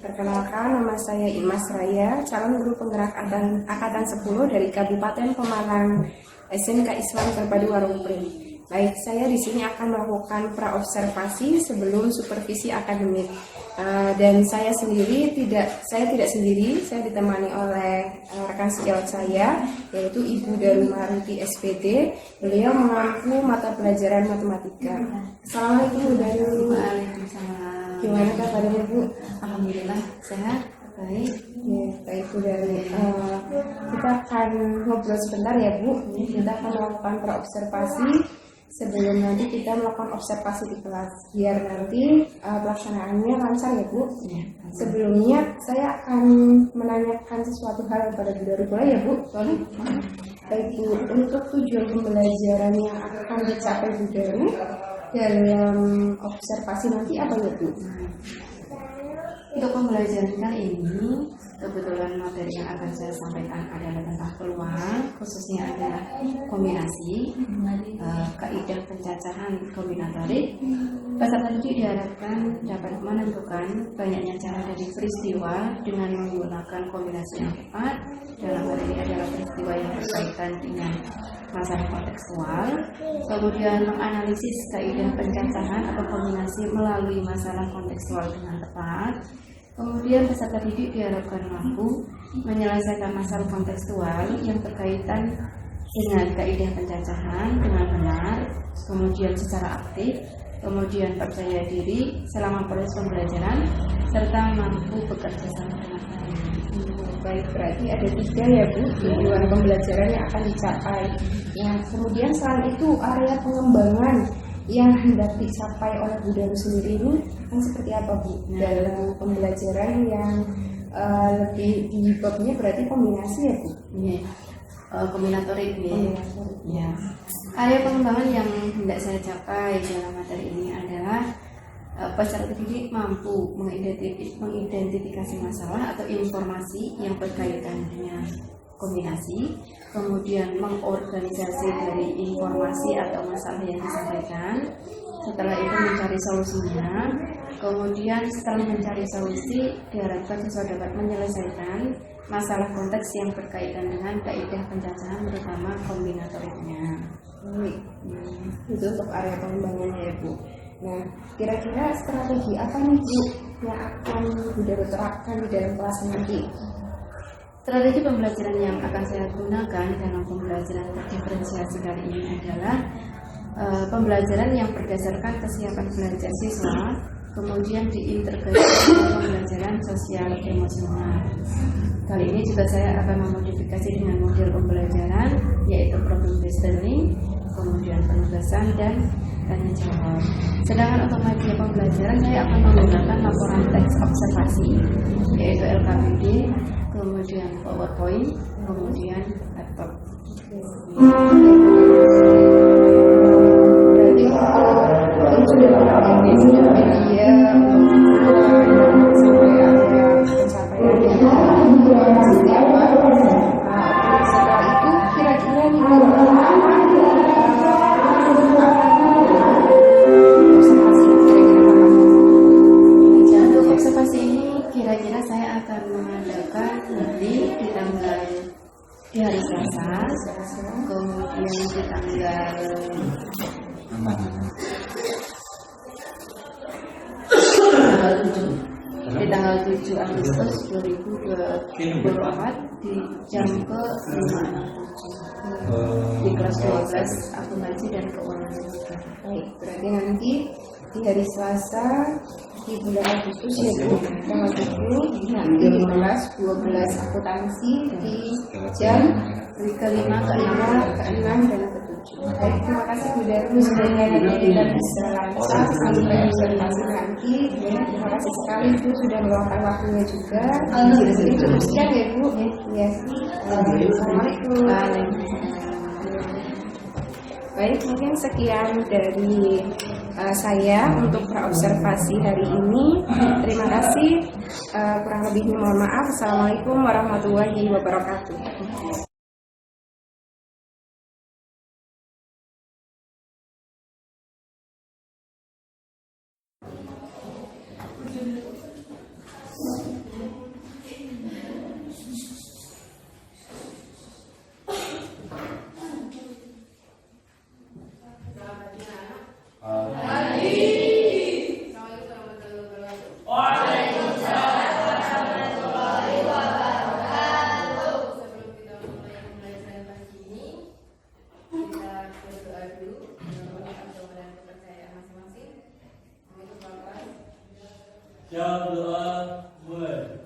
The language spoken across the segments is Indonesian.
Perkenalkan, nama saya Imas Raya, calon guru penggerak Angkatan 10 dari Kabupaten Pemalang, SMK Islam Terpadu Warung Pring. Baik, saya di sini akan melakukan praobservasi sebelum supervisi akademik. Dan saya tidak sendiri, saya ditemani oleh rekan sejawat saya, yaitu Ibu Darumaruti SPD. Beliau mengampu mata pelajaran matematika. Assalamualaikum Bu Daru. Waalaikumsalam. Gimana kabarnya Bu? Alhamdulillah sehat, baik. Ya, baik Bu Daru. Kita akan ngobrol sebentar ya Bu. Kita akan melakukan praobservasi sebelum nanti kita melakukan observasi di kelas, biar nanti pelaksanaannya lancar ya Bu. Ya. Sebelumnya saya akan menanyakan sesuatu hal kepada Bu Daru, boleh ya Bu? Boleh. Baik Bu, untuk tujuan pembelajaran yang akan dicapai Bu Daru dalam observasi nanti apa ya Bu? Untuk pembelajaran kali ini, kebetulan materi yang akan saya sampaikan adalah tentang peluang, khususnya adalah kombinasi, kaidah pencacahan kombinatorik. Peserta didik diharapkan dapat menentukan banyaknya cara dari peristiwa dengan menggunakan kombinasi yang tepat. Dalam hal ini adalah peristiwa yang berkaitan dengan masalah kontekstual, kemudian menganalisis kaidah pencacahan atau kombinasi melalui masalah kontekstual dengan tepat. Kemudian peserta didik diharapkan mampu menyelesaikan masalah kontekstual yang berkaitan dengan kaidah pencacahan dengan benar, kemudian secara aktif, kemudian percaya diri selama proses pembelajaran, serta mampu bekerja sama dengan baik. Baik, berarti ada 3 ya Bu tujuan pembelajaran yang akan dicapai. Ya, kemudian selain itu area pengembangan yang hendak dicapai oleh Bu Daru sendiri ini kan seperti apa Bu? Dalam pembelajaran yang lebih di babnya berarti kombinasi ya Bu? Iya. Kombinatorik ya. Area pengembangan yang hendak saya capai dalam materi ini adalah peserta didik mampu mengidentifikasi masalah atau informasi yang berkaitan dengan kombinasi, kemudian mengorganisasi dari informasi atau masalah yang disampaikan, setelah itu mencari solusinya, kemudian setelah mencari solusi diharapkan siswa dapat menyelesaikan masalah konteks yang berkaitan dengan kaidah pencacahan terutama kombinatoriknya. Itu untuk area pengembangannya ya Bu. Nah, kira-kira strategi apa nih Bu yang akan Bu Daru terapkan di dalam kelas nanti? Strategi pembelajaran yang akan saya gunakan dalam pembelajaran terdiferensiasi kali ini adalah pembelajaran yang berdasarkan kesiapan belajar siswa, kemudian diintegrasi dengan pembelajaran sosial emosional. Kali ini juga saya akan memodifikasi dengan model pembelajaran, yaitu problem based learning, kemudian penugasan dan tanya jawab. Sedangkan untuk media pembelajaran saya akan menggunakan laporan teks observasi, yaitu LKPD, kemudian PowerPoint, kemudian laptop. Berarti itu sudah menggunakan media supaya ada pencapaian yang seperti apa. Setelah itu kira-kira nih Untuk observasi ini kira-kira saya akan mengadakan nanti di hari Selasa, kemudian di tanggal 7 Agustus 2024 di jam ke-567 di kelas 12 akuntansi dan keuangan. baik, berarti nanti di hari Selasa di bulan Agustus ya Bu, tanggal 7 nanti di kelas 12 akuntansi di jam ke-5, ke-6, dan ke-7. Baik, terima kasih Bu Daru, semoga nanti kita bisa lancar sampai observasi nanti. Terima kasih sekali Bu sudah meluangkan waktunya juga. Jadi cukup sekian ya Bu. Ya. Assalamualaikum. Baik, mungkin sekian dari saya untuk praobservasi hari ini. Terima kasih. Kurang lebihnya mohon maaf. Assalamualaikum warahmatullahi wabarakatuh. Jawab doa mulai.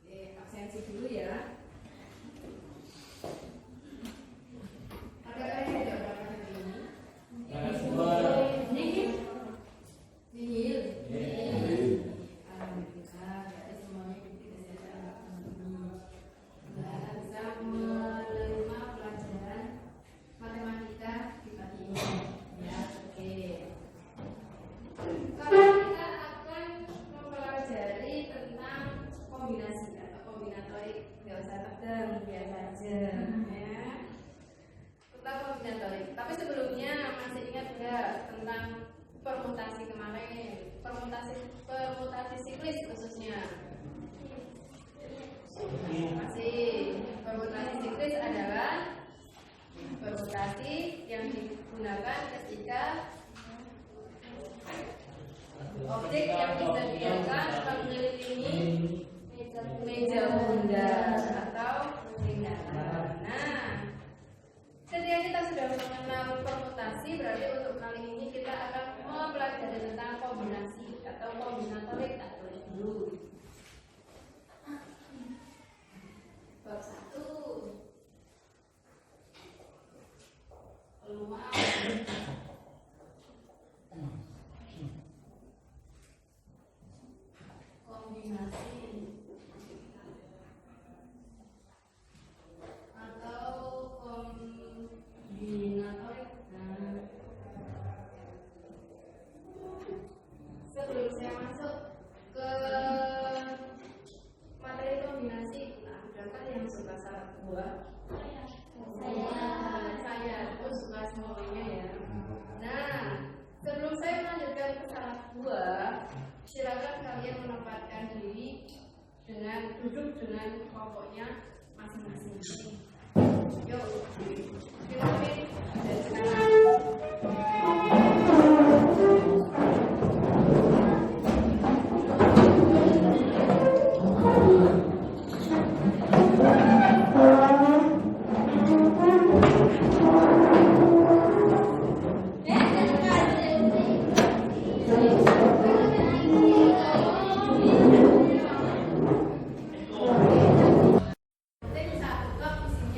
Oke, absensi dulu ya. Ada yang tidak berangkat hari ini? Yang kedua, Nihil. Nihil. Nihil. Alhamdulillah, berarti semuanya diberi kesehatan. Kita bisa menerima pelajaran matematika di pagi ini. Ya, oke. Sekarang kita akan mempelajari tentang kombinasi atau kombinatorik. Nggak usah tegang, biasa aja. Ya. Tentang kombinatorik. Tapi sebelumnya masih ingat nggak tentang permutasi kemarin? Permutasi siklis khususnya. Masih. Permutasi siklis adalah permutasi yang digunakan ketika objek yang disediakan mengelilingi meja bunda atau lingkaran. Nah, ketika kita sudah mengenal permutasi, berarti untuk kali ini kita akan mempelajari tentang kombinasi atau kombinatorik. Tak tulis dulu. Bab 1. Peluang kombinasi atau kombinatorik. Nah, sebelum saya masuk ke materi kombinasi, nah, adakah yang suka salah buah? Saya suka semuanya ya. Nah, sebelum saya melanjutkan ke salah buah, silakan kalian menempatkan diri dengan duduk dengan kelompoknya masing-masing. Yuk, dimulai dari sekarang. Penting satu cup isinya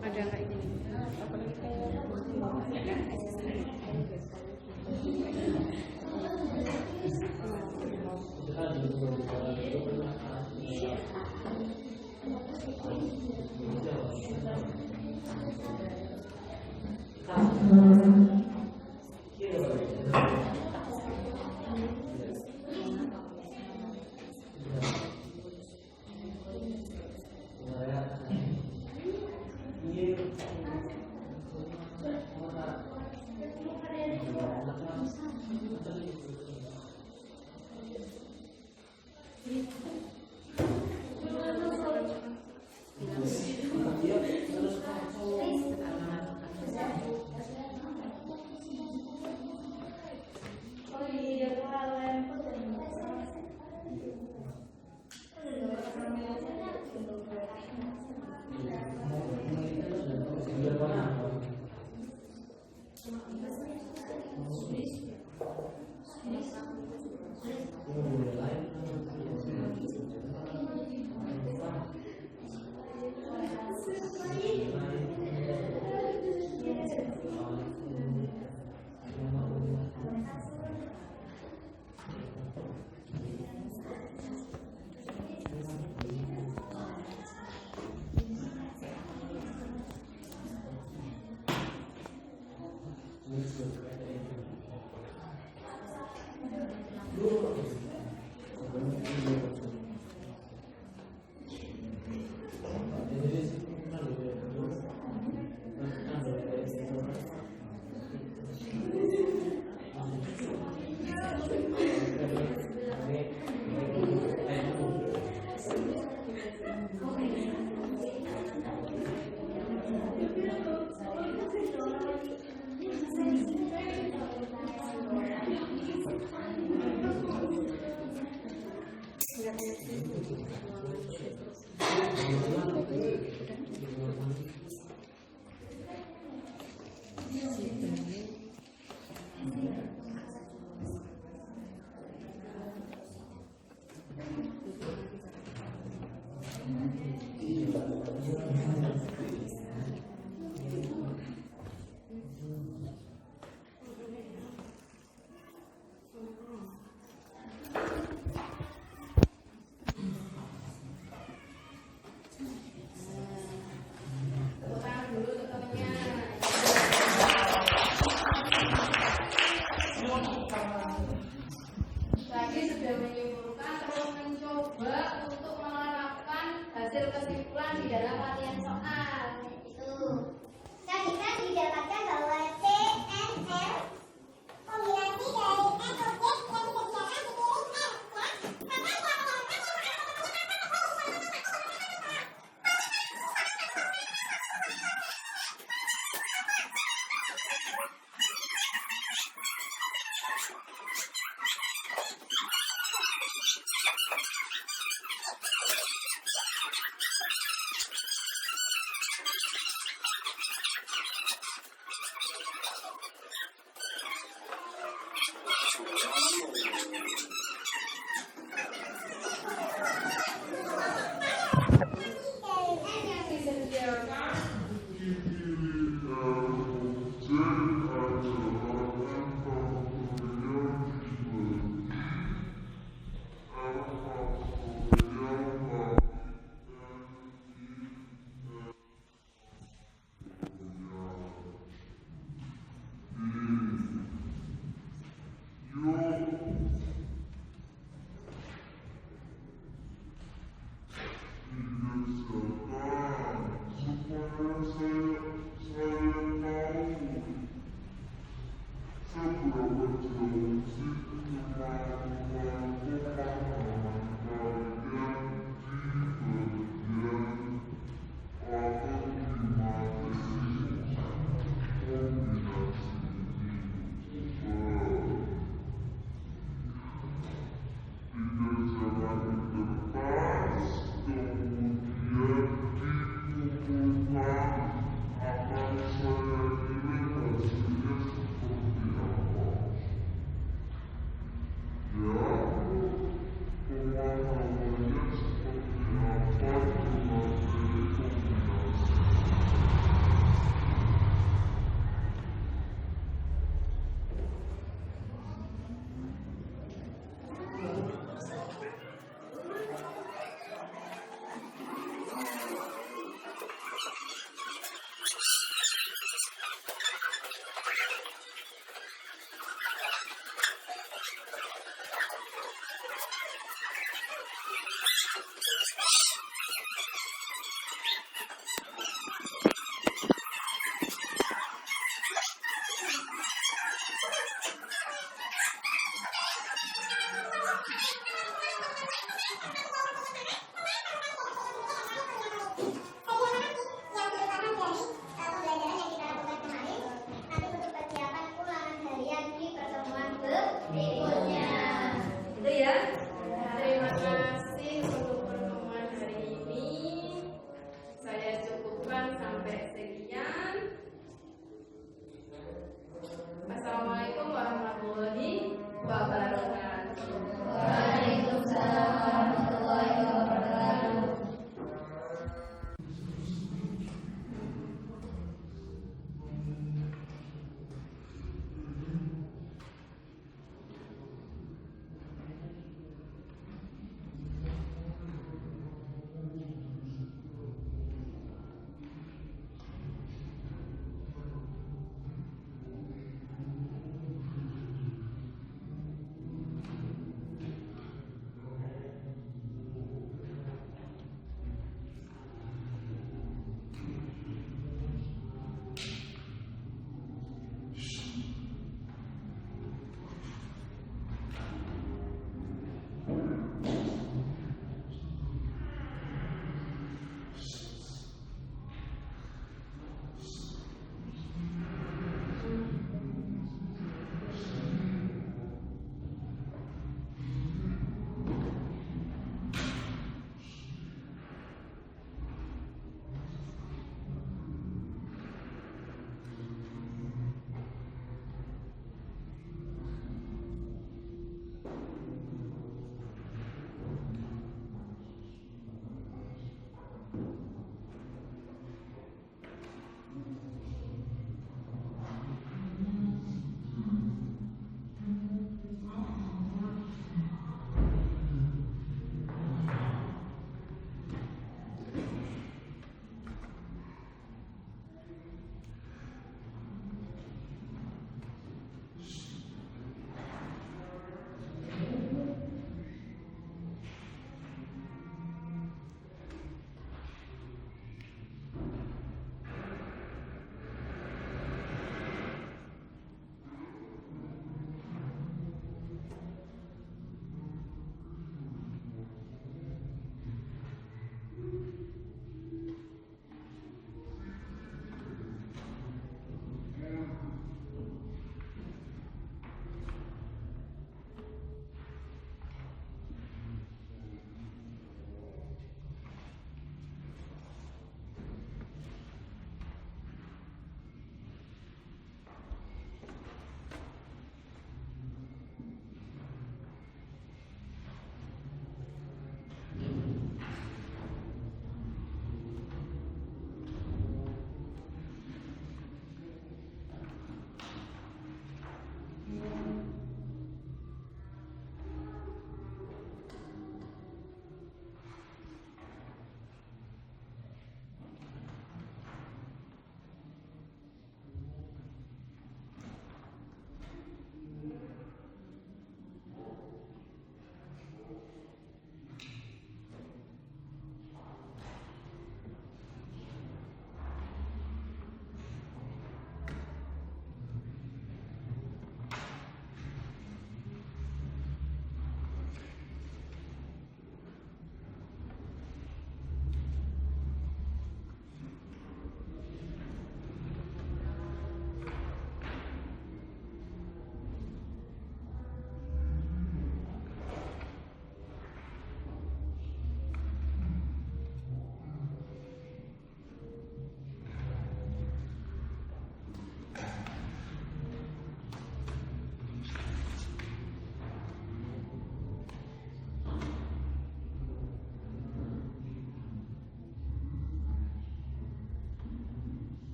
Ada kayak gini.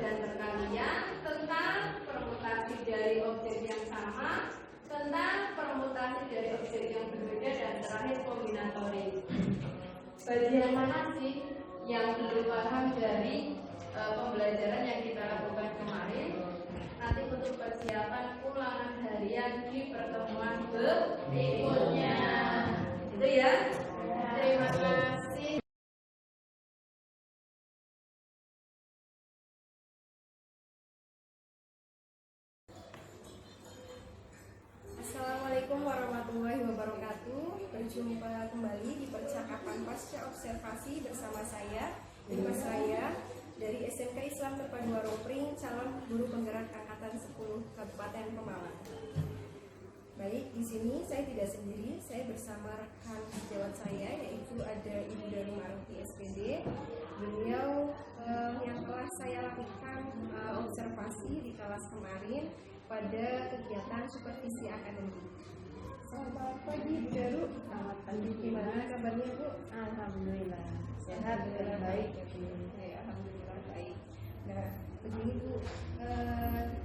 dan perkalian, tentang permutasi dari objek yang sama, tentang permutasi dari objek yang berbeda, dan terakhir kombinatorik. Bagian mana sih yang belum paham dari pembelajaran yang kita lakukan kemarin? Nanti untuk persiapan ulangan harian di pertemuan berikutnya. Itu ya. Terima kasih. Assalamualaikum warahmatullahi wabarakatuh. Berjumpa kembali di percakapan pasca observasi bersama saya, Dimas Raya, dari SMK Islam Terpadu Waropring, calon guru penggerak angkatan 10 Kabupaten Pemalang. Baik, di sini saya tidak sendiri, saya bersama rekan sejawat saya, yaitu ada Ibu Darul Maruti SPD. Beliau yang telah saya lakukan observasi di kelas kemarin pada kegiatan supervisi akademik. Selamat pagi Bu Daru. Selamat pagi. Gimana kabarnya Bu? Alhamdulillah sehat dan baik ya Bu. Ya, alhamdulillah baik. Nah, begini Bu,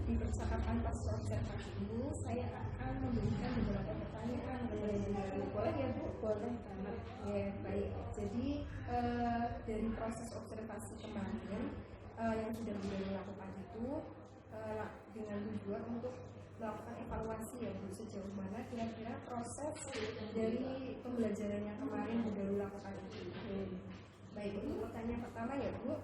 di percakapan pasca observasi ini saya akan memberikan beberapa pertanyaan kepada Bu Daru. Boleh ya Bu? Boleh banget. Ya, baik. Jadi dari proses observasi kemarin yang sudah Bu Daru lakukan itu dengan tujuan untuk melakukan evaluasi ya Bu, sejauh mana kira-kira proses dari pembelajaran yang kemarin Bu Daru lakukan itu. Baik, untuk pertanyaan pertama ya Bu,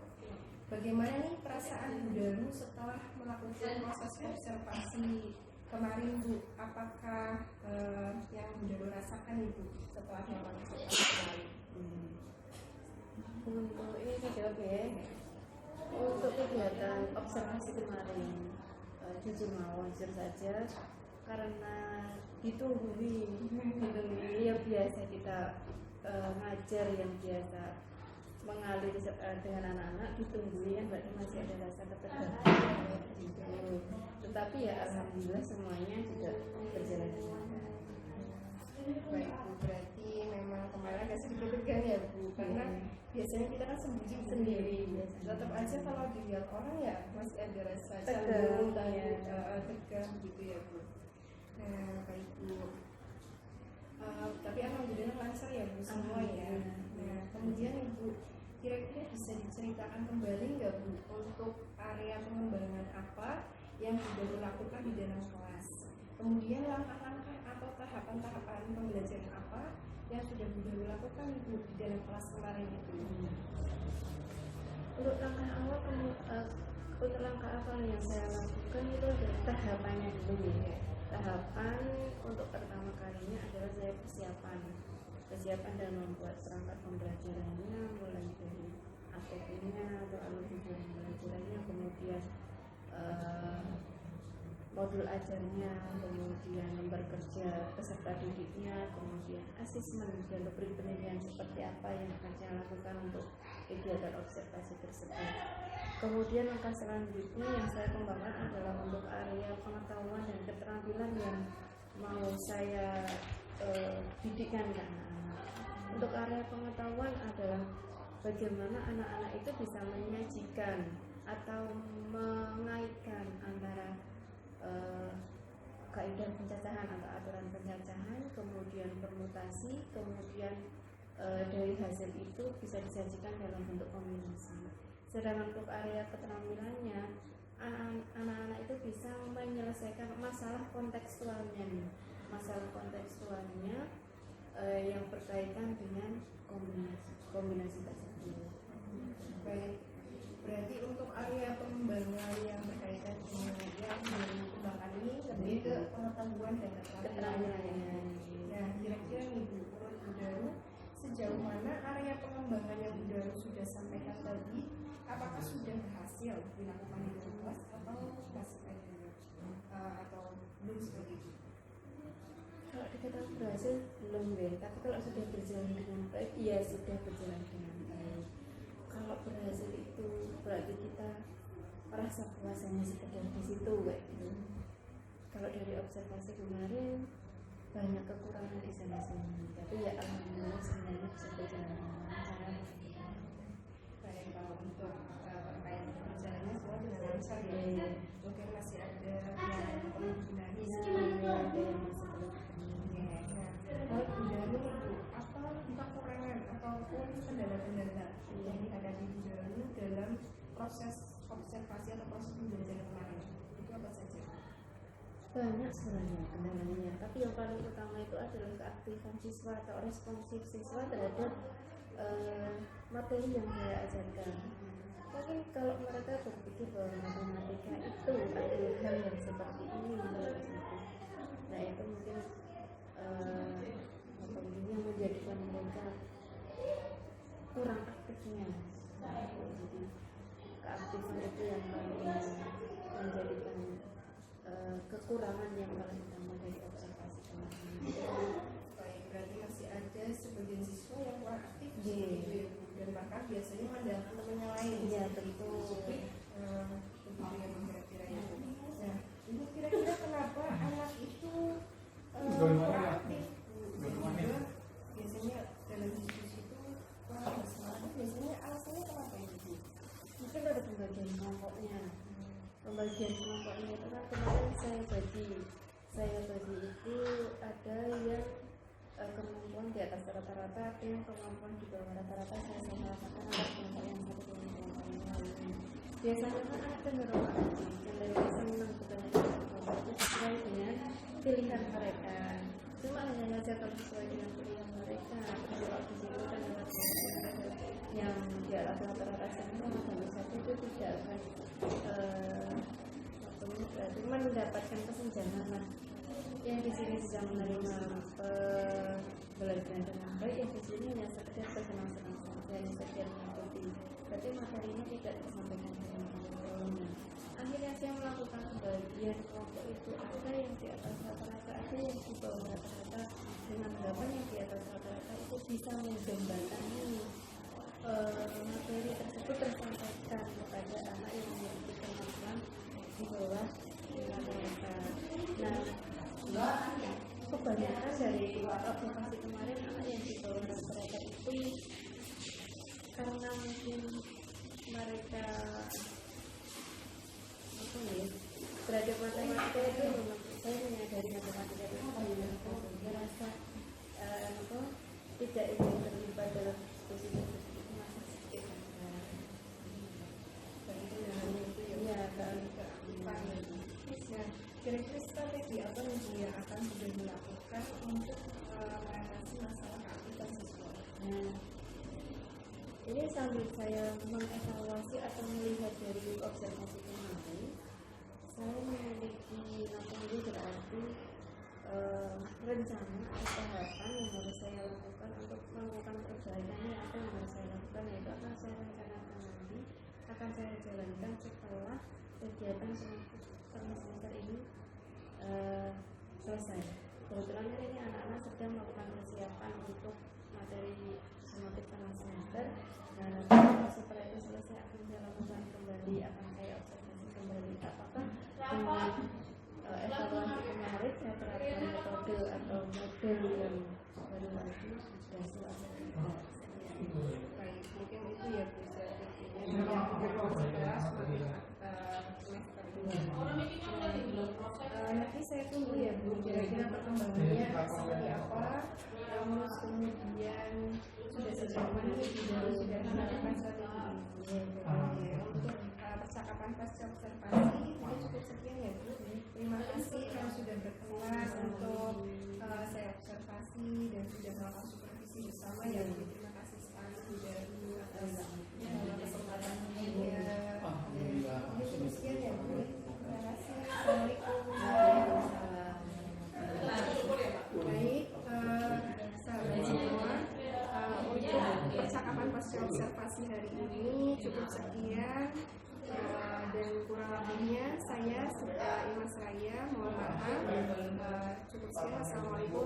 bagaimana nih perasaan Bu Daru setelah melakukan proses observasi kemarin Bu? Apakah yang Bu Daru rasakan nih Bu setelah melakukan observasi kemarin? Untuk ini saya jawab ya. Untuk kegiatan observasi kemarin, jujur saja karena ditungguin yang biasa kita ngajar, yang biasa mengalir dengan anak-anak, ditungguin berarti masih ada rasa ketegangan gitu. Tetapi ya alhamdulillah semuanya juga berjalan dengan baik. Baik Bu, berarti memang kemarin agak sedikit tegang ya Bu, karena biasanya kita kan sendiri. Tetap aja kalau dilihat orang ya masih ada rasa canggung, tegang gitu ya Bu. Nah, baik Bu. Tapi alhamdulillah lancar ya Bu semua ya. Nah, kemudian Ibu kira-kira bisa diceritakan kembali nggak Bu untuk area pengembangan apa yang sudah dilakukan di dalam kelas? Kemudian langkah-langkah atau tahapan-tahapan pembelajaran apa yang sudah Bu Daru lakukan Ibu di dalam kelas kemarin itu? Untuk langkah awal yang saya lakukan itu adalah tahapannya dulu ya. Tahapan untuk pertama kalinya adalah saya persiapan dan membuat perangkat pembelajarannya, mulai dari ATP-nya atau alur tujuan pembelajarannya, kemudian modul ajarnya, kemudian lembar kerja peserta didiknya, kemudian asesmen dan rubrik penilaian seperti apa yang akan saya lakukan untuk kegiatan observasi tersebut. Kemudian langkah selanjutnya yang saya kembangkan adalah untuk area pengetahuan dan keterampilan yang mau saya didikkan ke anak-anak. Untuk area pengetahuan adalah bagaimana anak-anak itu bisa menyajikan atau mengaitkan antara kaidah pencacahan atau aturan pencacahan, kemudian permutasi, kemudian dari hasil itu bisa disajikan dalam bentuk kombinasi. Sedangkan untuk area keterampilannya, anak-anak itu bisa menyelesaikan masalah kontekstualnya nih. Masalah kontekstualnya yang berkaitan dengan kombinasi tersebut. Baik, berarti untuk area pengembangan yang berkaitan dengan yang dikembangkan ini lebih ke pengetahuan dan keterampilan. Nah, kira-kira nih Bu, menurut Bu Daru, sejauh mana area pengembangan yang Bu Daru sudah sampaikan tadi, apakah sudah berhasil dilakukan di dalam kelas atau masih ada atau belum seperti itu? Kalau dikatakan berhasil belum ya, tapi kalau sudah berjalan dengan baik, iya sudah berjalan dengan baik. Kalau berhasil itu berarti kita merasa puasanya sekedar di situ kayak gitu. Kalau dari observasi kemarin banyak kekurangan di sana sini, tapi ya alhamdulillah sebenarnya bisa berjalan dengan lancar. Baik, kalau untuk perkaitan perjalanannya semua dengan lancar ya. Mungkin masih ada yang perlu dibenahi. ada yang masih perlu Kalau dari itu, apa kekurangan ataupun kendala-kendala yang dihadapi Bu Danu dalam proses observasi atau proses pembelajaran kemarin? Itu apa saja? banyak sebenarnya kendalanya, tapi yang paling utama itu adalah keaktifan siswa atau responsif siswa terhadap materi yang saya ajarkan. Mungkin kalau mereka berpikir bahwa matematika itu adalah hal yang seperti ini, nah itu mungkin yang menjadikan mereka kurang aktifnya. Jadi keaktifan itu yang paling menjadikan kekurangan yang paling utama dari observasi kemarin. Baik, berarti masih ada sebagian siswa yang kurang aktif gitu ya, Bu. Dan bahkan biasanya mengandalkan temannya lain. Iya, betul. Begitu ya Bu, kira-kira ya. Nah, Ibu kira-kira kenapa anak itu kurang aktif? Juga biasanya dalam diskusi itu kurang bersemangat. Biasanya alasannya kenapa itu, Bu? Mungkin ada pembagian kelompoknya. Pembagian kelompoknya itu kan kemarin saya bagi itu ada yang kemampuan di atas rata-rata, ada yang kemampuan di bawah rata-rata. Saya katakan ada kelompok yang satu dengan kelompok yang lain. Biasanya kan anak cenderung cenderung senang sebenarnya kelompok itu sesuai dengan pilihan mereka. Cuma hanya saja kalau sesuai dengan pilihan mereka, kalau di situ kan yang di atas rata-rata semua tentu saja itu tidak akan berarti mendapatkan kesenjangan. Yang di sini bisa menerima pembelajaran dengan baik, yang di sini hanya sekedar bersenang-senang saja, hanya sekedar mengikuti. Berarti materinya tidak tersampaikan dengan sempurna. Akhirnya saya melakukan pembagian kelompok itu, ada yang di atas rata-rata, ada yang di bawah rata-rata. Dengan harapan yang di atas rata-rata itu bisa menjembatani materi tersebut tersampaikan kepada anak yang memiliki kemampuan di bawah rata-rata. Nah, kebanyakan dari observasi kemarin anak yang di bawah rata-rata itu karena mungkin mereka terhadap matematika itu saya menyadari matematika itu merasa tidak ingin terlibat dalam diskusi tersebut. Kira-kira strategi apa yang akan sudah dilakukan untuk mengatasi masalah keaktifan siswa? Nah, ini sambil saya mengevaluasi atau melihat dari observasi kemarin, saya memiliki ini berarti rencana atau tahapan yang harus saya lakukan untuk melakukan perbaikan ini. Apa yang harus saya lakukan, yaitu akan saya rencanakan nanti akan saya jalankan setelah kegiatan semester ini selesai. Kebetulan ini anak-anak sedang melakukan persiapan untuk materi semakin tengah semester. Nah, setelah itu selesai akan saya lakukan kembali, akan saya observasi kembali apakah dengan evaluasi kemarin saya terapkan metode atau model yang baru lagi sudah selesai. Baik, mungkin itu ya Bu strategi nanti saya tunggu ya Bu, kira-kira perkembangannya seperti apa, terus kemudian sudah sejauh mana baru sudah melakukan strategi ini. Untuk percakapan pasca observasi itu cukup sekian ya Bu. Terima kasih yang sudah berkenan untuk saya observasi dan sudah melakukan supervisi bersama ya Bu. Terima kasih sekali sudah atas kesempatan ini ya. Mungkin sekian ya Bu. Terima kasih. Assalamualaikum. Baik, sahabat semua, untuk percakapan pasca observasi hari ini cukup sekian, dan kurang lebihnya saya Imas Raya mohon maaf. Cukup sekian. Assalamualaikum